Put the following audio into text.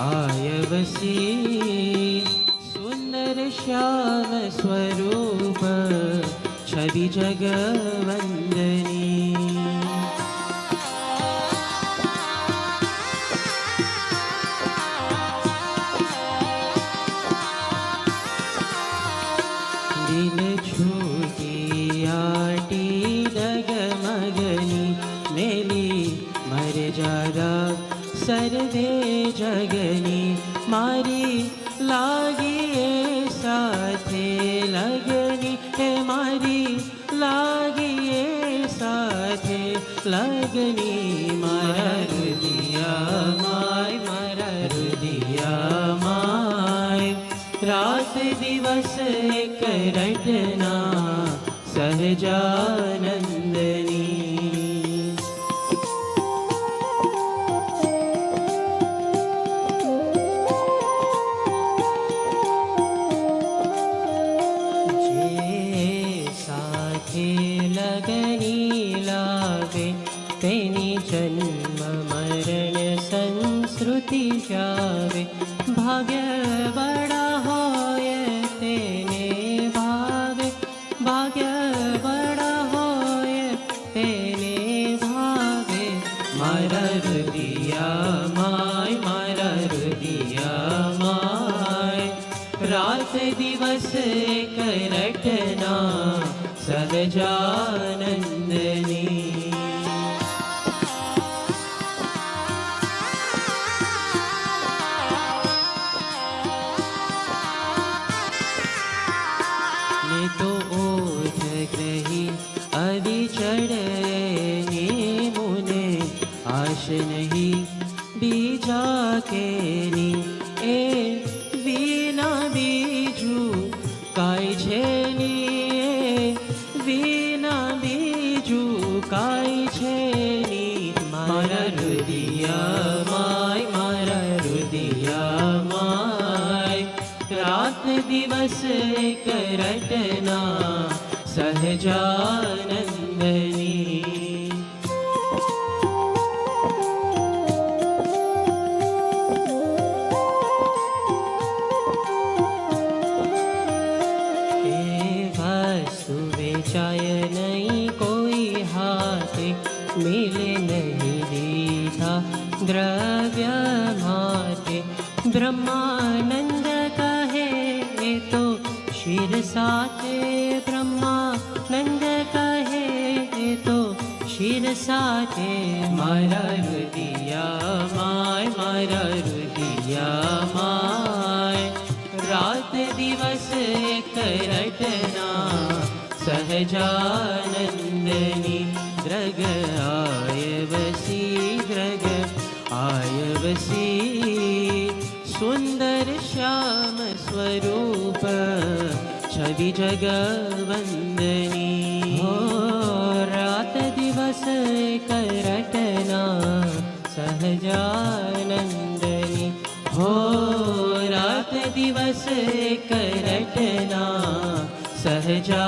आयवसी सुंदर श्याम स्वरूप छवि जगवंदनी। दिल छूटी आटी डगमगनी मेली मर जारा सर्वे जगनी मारी लागी साथे लगनी है मारी लागी साथे लगनी मारा रुदिया माय रात दिवस करटना सहजानंदनी। लगनी लावे तेनी जन्म मरण संस्कृति जावे भाग्य बड़ा होय तेने भावे भाग्य बड़ा होय तेने भावे। मारा रुदिया माय रात दिवस करटना सहजानंदनी। ने तो ओठ ग्रही अविचर मुने आश नहीं बीजा केनी ए वीना बीजू काय छेनी वीना बीजू काय छेनी। मारा रुदिया माय रात दिवस करटना सहजानंदनी। चाय नहीं कोई हाथ मिले नहीं दीथा द्रव्य माते ब्रह्मानंद कहे तो शिर साथे ब्रह्मानंद कहे तो शिर साथे। मारा रुदिया माय रात दिवस करटना सहजानंदनी। द्रग आयवसी सुंदर श्याम स्वरूप छवि जगवंदनी। हो रात दिवस करटना सहजानंदनी। हो रात दिवस करटना सहजा